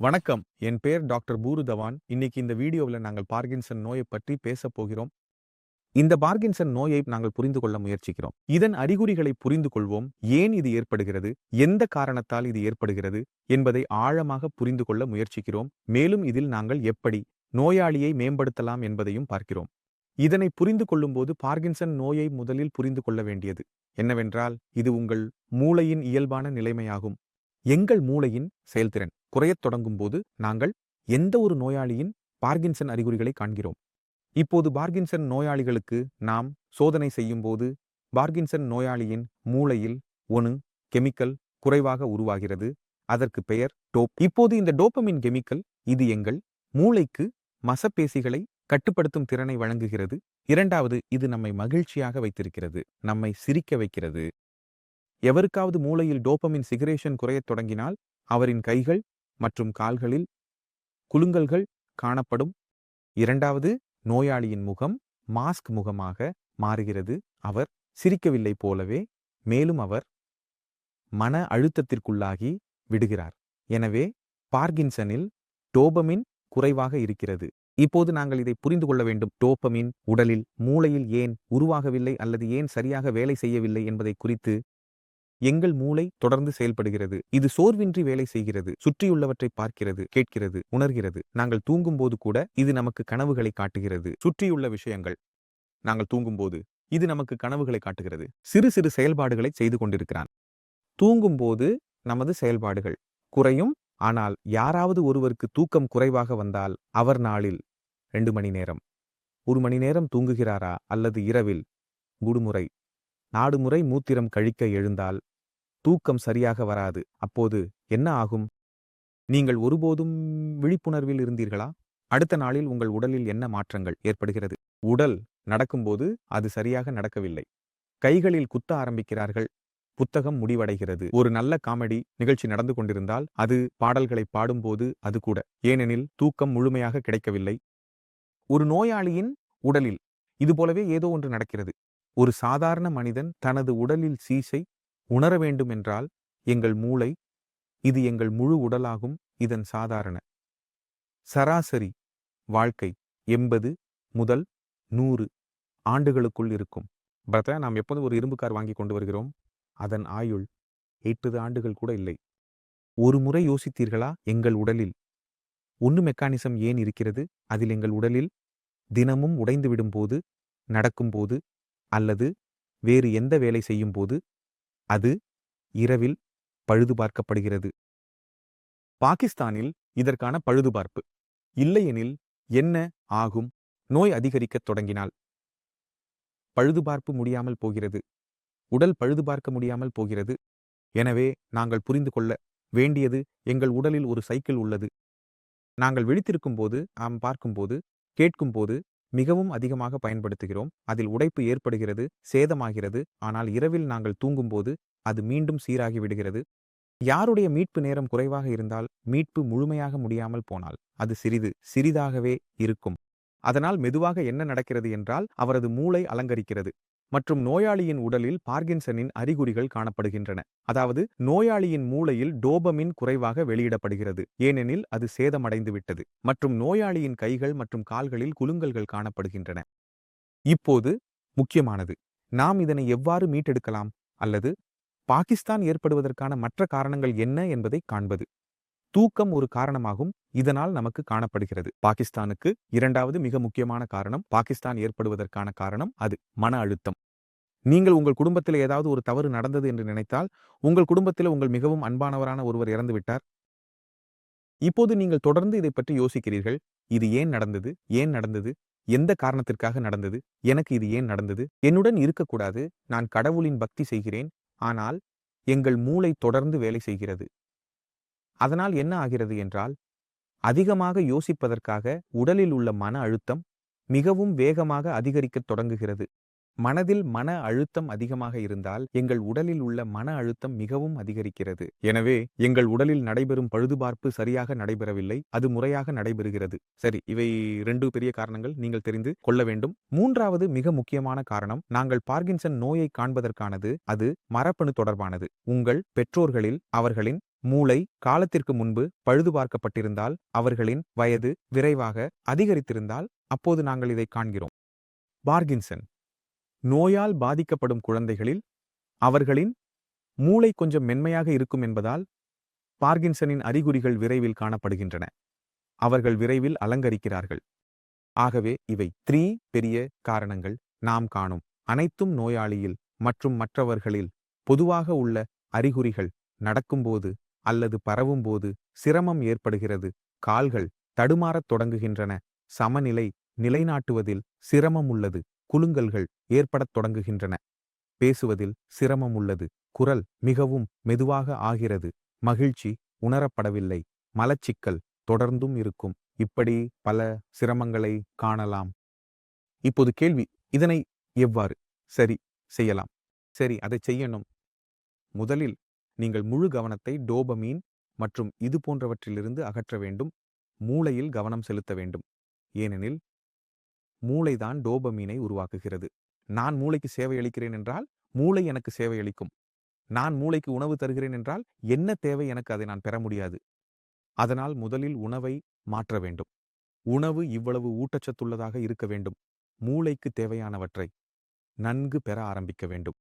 வணக்கம். என் பேர் doctor poor Dhawan. இன்னைக்கு இந்த வீடியோவில் நாங்கள் பார்கின்சன் நோயை பற்றி பேசப் போகிறோம். இந்த பார்கின்சன் நோயை நாங்கள் புரிந்து கொள்ள முயற்சிக்கிறோம். இதன் அறிகுறிகளை புரிந்து கொள்வோம். ஏன் இது ஏற்படுகிறது, எந்த காரணத்தால் இது ஏற்படுகிறது என்பதை ஆழமாக புரிந்து கொள்ள முயற்சிக்கிறோம். மேலும் இதில் நாங்கள் எப்படி நோயாளியை மேம்படுத்தலாம் என்பதையும் பார்க்கிறோம். இதனை புரிந்து கொள்ளும்போது பார்கின்சன் நோயை முதலில் புரிந்து கொள்ள வேண்டியது என்னவென்றால், இது உங்கள் மூளையின் இயல்பான நிலைமையாகும். எங்கள் மூளையின் செயல்திறன் குறையத் தொடங்கும் போது நாங்கள் எந்த ஒரு நோயாளியின் பார்கின்சன் அறிகுறிகளை காண்கிறோம். இப்போது பார்கின்சன் நோயாளிகளுக்கு நாம் சோதனை செய்யும் போது பார்கின்சன் நோயாளியின் மூளையில் ஒரு கெமிக்கல் குறைவாக உருவாகிறது. அதற்கு பெயர் டோப். இப்போது இந்த டோபமின் கெமிக்கல் இது எங்கள் மூளைக்கு மசப்பேசிகளை கட்டுப்படுத்தும் திறனை வழங்குகிறது. இரண்டாவது, இது நம்மை மகிழ்ச்சியாக வைத்திருக்கிறது, நம்மை சிரிக்க வைக்கிறது. எவருக்காவது மூளையில் டோபமின் சிகரேஷன் குறையத் தொடங்கினால் அவரின் கைகள் மற்றும் கால்களில் குலுங்கல்கள் காணப்படும். இரண்டாவது, நோயாளியின் முகம் மாஸ்க் முகமாக மாறுகிறது. அவர் சிரிக்கவில்லை போலவே. மேலும் அவர் மன அழுத்தத்திற்குள்ளாகி விடுகிறார். எனவே பார்கின்சனில் டோபமின் குறைவாக இருக்கிறது. இப்போது நாங்கள் இதை புரிந்து கொள்ள வேண்டும். டோபமின் உடலில் மூளையில் ஏன் உருவாகவில்லை அல்லது ஏன் சரியாக வேலை செய்யவில்லை என்பதை குறித்து எங்கள் மூளை தொடர்ந்து செயல்படுகிறது. இது சோர்வின்றி வேலை செய்கிறது. சுற்றியுள்ளவற்றை பார்க்கிறது, கேட்கிறது, உணர்கிறது. நாங்கள் தூங்கும் போது கூட இது நமக்கு கனவுகளை காட்டுகிறது. சுற்றியுள்ள விஷயங்கள் நாங்கள் தூங்கும் போது இது நமக்கு கனவுகளை காட்டுகிறது. சிறு சிறு செயல்பாடுகளை செய்து கொண்டிருக்கிறான். தூங்கும் போது நமது செயல்பாடுகள் குறையும். ஆனால் யாராவது ஒருவருக்கு தூக்கம் குறைவாக வந்தால் அவர் நாளில் 2 மணி நேரம் 1 மணி நேரம் தூங்குகிறாரா அல்லது இரவில் 3 முறை 4 முறை மூத்திரம் கழிக்க எழுந்தால் தூக்கம் சரியாக வராது. அப்போது என்ன ஆகும்? நீங்கள் ஒருபோதும் விழிப்புணர்வில் இருந்தீர்களா? அடுத்த நாளில் உங்கள் உடலில் என்ன மாற்றங்கள் ஏற்படுகிறது? உடல் நடக்கும்போது அது சரியாக நடக்கவில்லை. கைகளில் குத்த ஆரம்பிக்கிறார்கள். புத்தகம் முடிவடைகிறது. ஒரு நல்ல காமெடி நிகழ்ச்சி நடந்து கொண்டிருந்தால் அது பாடல்களை பாடும்போது அது கூட. ஏனெனில் தூக்கம் முழுமையாக கிடைக்கவில்லை. ஒரு நோயாளியின் உடலில் இதுபோலவே ஏதோ ஒன்று நடக்கிறது. ஒரு சாதாரண மனிதன் தனது உடலில் சீசை உணர வேண்டும் என்றால் எங்கள் மூளை, இது எங்கள் முழு உடலாகும். இதன் சாதாரண சராசரி வாழ்க்கை 80 முதல் 100 ஆண்டுகளுக்குள் இருக்கும். நாம் எப்போதும் ஒரு இரும்பு கார் வாங்கி கொண்டு வருகிறோம். அதன் ஆயுள் 80 ஆண்டுகள் கூட இல்லை. ஒரு முறை யோசித்தீர்களா? எங்கள் உடலில் ஒன்று மெக்கானிசம் ஏன் இருக்கிறது? அதில் எங்கள் உடலில் தினமும் உடைந்துவிடும் போது, நடக்கும்போது அல்லது வேறு எந்த வேலை செய்யும் போது அது இரவில் பழுது பார்க்கப்படுகிறது. பாகிஸ்தானில் இதற்கான பழுதுபார்ப்பு இல்லையெனில் என்ன ஆகும்? நோய் அதிகரிக்கத் தொடங்கினால் பழுதுபார்ப்பு முடியாமல் போகிறது. உடல் பழுதுபார்க்க முடியாமல் போகிறது. எனவே நாங்கள் புரிந்து கொள்ள வேண்டியது, எங்கள் உடலில் ஒரு சைக்கிள் உள்ளது. நாங்கள் விழித்திருக்கும் போது, நாம் பார்க்கும்போது, கேட்கும்போது மிகவும் அதிகமாக பயன்படுத்துகிறோம். அதில் உடைப்பு ஏற்படுகிறது, சேதமாகிறது. ஆனால் இரவில் நாங்கள் தூங்கும்போது அது மீண்டும் சீராகி விடுகிறது. யாருடைய மீட்பு நேரம் குறைவாக இருந்தால், மீட்பு முழுமையாக முடியாமல் போனால் அது சிறிதாகவே இருக்கும். அதனால் மெதுவாக என்ன நடக்கிறது என்றால், அவரது மூளை அலங்கரிக்கிறது மற்றும் நோயாளியின் உடலில் பார்கின்சனின் அறிகுறிகள் காணப்படுகின்றன. அதாவது நோயாளியின் மூளையில் டோபமின் குறைவாக வெளியிடப்படுகிறது, ஏனெனில் அது சேதமடைந்து விட்டது. மற்றும் நோயாளியின் கைகள் மற்றும் கால்களில் குலுங்கல்கள் காணப்படுகின்றன. இப்போது முக்கியமானது, நாம் இதனை எவ்வாறு மீட்டெடுக்கலாம் அல்லது பாகிஸ்தான் ஏற்படுவதற்கான மற்ற காரணங்கள் என்ன என்பதை காண்பது. தூக்கம் ஒரு காரணமாகும். இதனால் நமக்கு காணப்படுகிறது. பாகிஸ்தானுக்கு இரண்டாவது மிக முக்கியமான காரணம், பாகிஸ்தான் ஏற்படுவதற்கான காரணம் அது மன அழுத்தம். நீங்கள் உங்கள் குடும்பத்தில் ஏதாவது ஒரு தவறு நடந்தது என்று நினைத்தால், உங்கள் குடும்பத்தில் உங்கள் மிகவும் அன்பானவரான ஒருவர் இறந்து விட்டார். இப்போது நீங்கள் தொடர்ந்து இதை பற்றி யோசிக்கிறீர்கள். இது ஏன் நடந்தது? ஏன் நடந்தது? எந்த காரணத்திற்காக நடந்தது? எனக்கு இது ஏன் நடந்தது? என்னுடன் இருக்கக்கூடாது. நான் கடவுளின் பக்தி செய்கிறேன். ஆனால் எங்கள் மூளை தொடர்ந்து வேலை செய்கிறது. அதனால் என்ன ஆகிறது என்றால், அதிகமாக யோசிப்பதற்காக உடலில் உள்ள மன அழுத்தம் மிகவும் வேகமாக அதிகரிக்கத் தொடங்குகிறது. மனதில் மன அழுத்தம் அதிகமாக இருந்தால் எங்கள் உடலில் உள்ள மன அழுத்தம் மிகவும் அதிகரிக்கிறது. எனவே எங்கள் உடலில் நடைபெறும் பழுதுபார்ப்பு சரியாக நடைபெறவில்லை, அது முறையாக நடைபெறுகிறது. சரி, இவை 2 பெரிய காரணங்கள் நீங்கள் தெரிந்து கொள்ள வேண்டும். மூன்றாவது மிக முக்கியமான காரணம், நாங்கள் பார்கின்சன் நோயை காண்பதற்கானது அது மரபணு தொடர்பானது. உங்கள் பெற்றோர்களில் அவர்களின் மூளை காலத்திற்கு முன்பு பழுது பார்க்கப்பட்டிருந்தால், அவர்களின் வயது விரைவாக அதிகரித்திருந்தால் அப்போது நாங்கள் இதை காண்கிறோம். பார்கின்சன் நோயால் பாதிக்கப்படும் குழந்தைகளில் அவர்களின் மூளை கொஞ்சம் மென்மையாக இருக்கும் என்பதால் பார்கின்சனின் அறிகுறிகள் விரைவில் காணப்படுகின்றன. அவர்கள் விரைவில் அலங்கரிக்கிறார்கள். ஆகவே இவை 3 பெரிய காரணங்கள் நாம் காணும் அனைத்தும் நோயாளியில் மற்றும் மற்றவர்களில் பொதுவாக உள்ள அறிகுறிகள் நடக்கும்போது அல்லது பரவும்போது சிரமம் ஏற்படுகிறது. கால்கள் தடுமாறத் தொடங்குகின்றன. சமநிலை நிலைநாட்டுவதில் சிரமம் உள்ளது. குலுங்கல்கள் ஏற்படத் தொடங்குகின்றன. பேசுவதில் சிரமம் உள்ளது. குரல் மிகவும் மெதுவாக ஆகிறது. மகிழ்ச்சி உணரப்படவில்லை. மலச்சிக்கல் தொடர்ந்தும் இருக்கும். இப்படி பல சிரமங்களை காணலாம். இப்போது கேள்வி, இதனை எவ்வாறு சரி செய்யலாம்? சரி, அதை செய்யணும். முதலில் நீங்கள் முழு கவனத்தை டோபமீன் மற்றும் இது போன்றவற்றிலிருந்து அகற்ற வேண்டும். மூளையில் கவனம் செலுத்த வேண்டும். ஏனெனில் மூளைதான் டோபமீனை உருவாக்குகிறது. நான் மூளைக்கு சேவை அளிக்கிறேன் என்றால் மூளை எனக்கு சேவை அளிக்கும். நான் மூளைக்கு உணவு தருகிறேன் என்றால் என்ன தேவை எனக்கு அதை நான் பெற முடியாது. அதனால் முதலில் உணவை மாற்ற வேண்டும். உணவு இவ்வளவு ஊட்டச்சத்துள்ளதாக இருக்க வேண்டும். மூளைக்கு தேவையானவற்றை நன்கு பெற ஆரம்பிக்க வேண்டும்.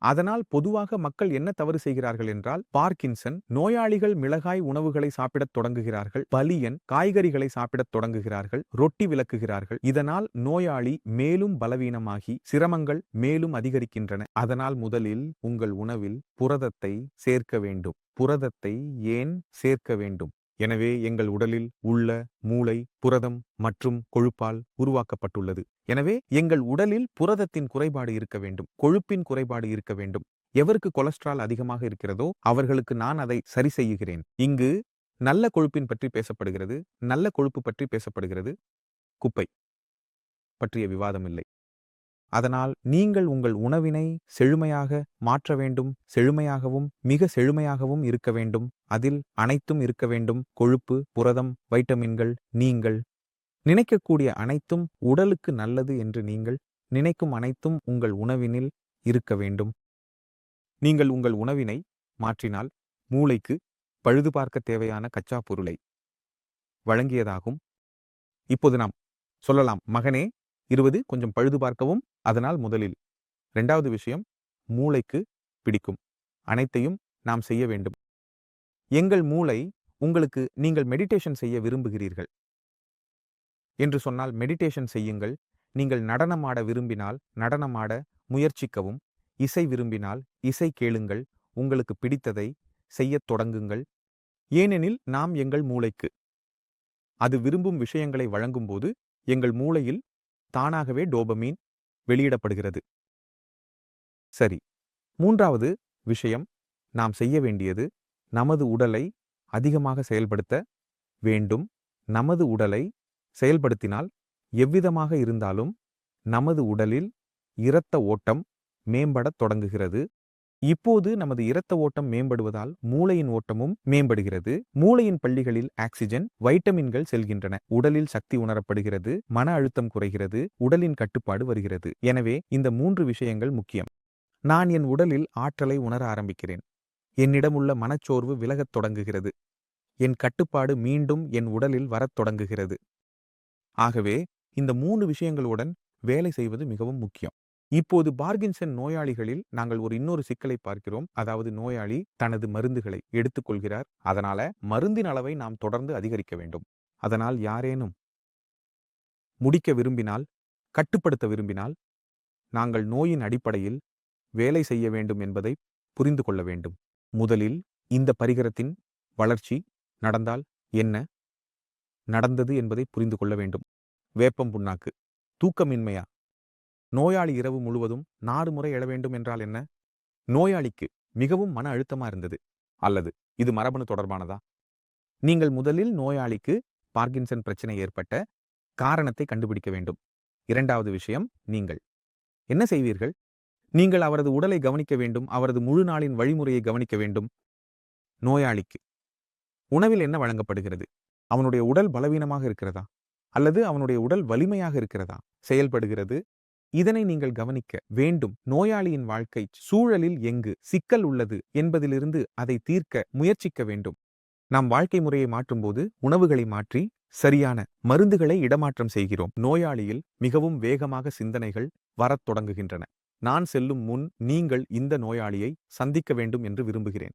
அதனால் பொதுவாக மக்கள் என்ன தவறு செய்கிறார்கள் என்றால், பார்கின்சன் நோயாளிகள் மிளகாய் உணவுகளை சாப்பிடத் தொடங்குகிறார்கள். பலியன் காய்கறிகளை சாப்பிடத் தொடங்குகிறார்கள். ரொட்டி விலக்குகிறார்கள். இதனால் நோயாளி மேலும் பலவீனமாகி சிரமங்கள் மேலும் அதிகரிக்கின்றன. அதனால் முதலில் உங்கள் உணவில் புரதத்தை சேர்க்க வேண்டும். புரதத்தை ஏன் சேர்க்க வேண்டும்? எனவே எங்கள் உடலில் உள்ள மூளை புரதம் மற்றும் கொழுப்பால் உருவாக்கப்பட்டுள்ளது. எனவே எங்கள் உடலில் புரதத்தின் குறைபாடு இருக்க வேண்டும். கொழுப்பின் குறைபாடு இருக்க வேண்டும். எவருக்கு கொலஸ்ட்ரால் அதிகமாக இருக்கிறதோ அவர்களுக்கு நான் அதை சரி செய்கிறேன். இங்கு நல்ல கொழுப்பின் பற்றி பேசப்படுகிறது. நல்ல கொழுப்பு பற்றி பேசப்படுகிறது. குப்பை பற்றிய விவாதம் இல்லை. அதனால் நீங்கள் உங்கள் உணவினை செழுமையாக மாற்ற வேண்டும். செழுமையாகவும் மிக செழுமையாகவும் இருக்க வேண்டும். அதில் அனைத்தும் இருக்க வேண்டும். கொழுப்பு, புரதம், வைட்டமின்கள். நீங்கள் நினைக்கக்கூடிய அனைத்தும் உடலுக்கு நல்லது என்று நீங்கள் நினைக்கும் அனைத்தும் உங்கள் உணவினில் இருக்க வேண்டும். நீங்கள் உங்கள் உணவினை மாற்றினால் மூளைக்கு பழுது பார்க்க தேவையான கச்சா பொருளை வழங்கியதாகும். இப்போது நாம் சொல்லலாம், மகனே 20 கொஞ்சம் பழுது பார்க்கவும். அதனால் முதலில் 2வது விஷயம், மூளைக்கு பிடிக்கும் அனைத்தையும் நாம் செய்ய வேண்டும். எங்கள் மூளை உங்களுக்கு நீங்கள் மெடிடேஷன் செய்ய விரும்புகிறீர்கள் என்று சொன்னால் மெடிடேஷன் செய்யுங்கள். நீங்கள் நடனமாட விரும்பினால் நடனமாட முயற்சிக்கவும். இசை விரும்பினால் இசை கேளுங்கள். உங்களுக்கு பிடித்ததை செய்யத் தொடங்குங்கள். ஏனெனில் நாம் எங்கள் மூளைக்கு அது விரும்பும் விஷயங்களை வழங்கும்போது எங்கள் மூளையில் தானாகவே டோபமீன் வெளியிடப்படுகிறது. சரி, 3வது விஷயம் நாம் செய்ய வேண்டியது நமது உடலை அதிகமாக செயல்படுத்த வேண்டும். நமது உடலை செயல்படுத்தினால் எவ்விதமாக இருந்தாலும் நமது உடலில் இரத்த ஓட்டம் மேம்படத் தொடங்குகிறது. இப்போது நமது இரத்த ஓட்டம் மேம்படுவதால் மூளையின் ஓட்டமும் மேம்படுகிறது. மூளையின் பள்ளிகளில் ஆக்சிஜன், வைட்டமின்கள் செல்கின்றன. உடலில் சக்தி உணரப்படுகிறது. மன அழுத்தம் குறைகிறது. உடலின் கட்டுப்பாடு வருகிறது. எனவே இந்த 3 விஷயங்கள் முக்கியம். நான் என் உடலில் ஆற்றலை உணர ஆரம்பிக்கிறேன். என்னிடமுள்ள மனச்சோர்வு விலகத் தொடங்குகிறது. என் கட்டுப்பாடு மீண்டும் என் உடலில் வரத் தொடங்குகிறது. ஆகவே இந்த 3 விஷயங்களுடன் வேலை செய்வது மிகவும் முக்கியம். இப்போது பார்கின்சன் நோயாளிகளில் நாங்கள் இன்னொரு சிக்கலை பார்க்கிறோம். அதாவது நோயாளி தனது மருந்துகளை எடுத்துக்கொள்கிறார். அதனால மருந்தின் அளவை நாம் தொடர்ந்து அதிகரிக்க வேண்டும். அதனால் யாரேனும் முடிக்க விரும்பினால், கட்டுப்படுத்த விரும்பினால், நாங்கள் நோயின் அடிப்படையில் வேலை செய்ய வேண்டும் என்பதை புரிந்து கொள்ள வேண்டும். முதலில் இந்த பரிகரத்தின் வளர்ச்சி நடந்தால் என்ன நடந்தது என்பதை புரிந்து கொள்ள வேண்டும். வேப்பம் புண்ணாக்கு. தூக்கமின்மையா? நோயாளி இரவு முழுவதும் 4 முறை எழ வேண்டும் என்றால் என்ன? நோயாளிக்கு மிகவும் மன அழுத்தமா இருந்தது. அல்லது இது மரபணு தொடர்பானதா? நீங்கள் முதலில் நோயாளிக்கு பார்கின்சன் பிரச்சனை ஏற்பட்ட காரணத்தை கண்டுபிடிக்க வேண்டும். 2வது விஷயம், நீங்கள் என்ன செய்வீர்கள்? நீங்கள் அவரது உடலை கவனிக்க வேண்டும். அவரது முழு நாளின் வழிமுறையை கவனிக்க வேண்டும். நோயாளிக்கு உணவில் என்ன வழங்கப்படுகிறது? அவனுடைய உடல் பலவீனமாக இருக்கிறதா? அல்லது அவனுடைய உடல் வலிமையாக இருக்கிறதா? செயல்படுகிறது. இதனை நீங்கள் கவனிக்க வேண்டும். நோயாளியின் வாழ்க்கை சூழலில் எங்கு சிக்கல் உள்ளது என்பதிலிருந்து அதை தீர்க்க முயற்சிக்க வேண்டும். நாம் வாழ்க்கை முறையை மாற்றும்போது உணவுகளை மாற்றி சரியான மருந்துகளை இடமாற்றம் செய்கிறோம். நோயாளியில் மிகவும் வேகமாக சிந்தனைகள் வரத் தொடங்குகின்றன. நான் செல்லும் முன் நீங்கள் இந்த நோயாளியை சந்திக்க வேண்டும் என்று விரும்புகிறேன்.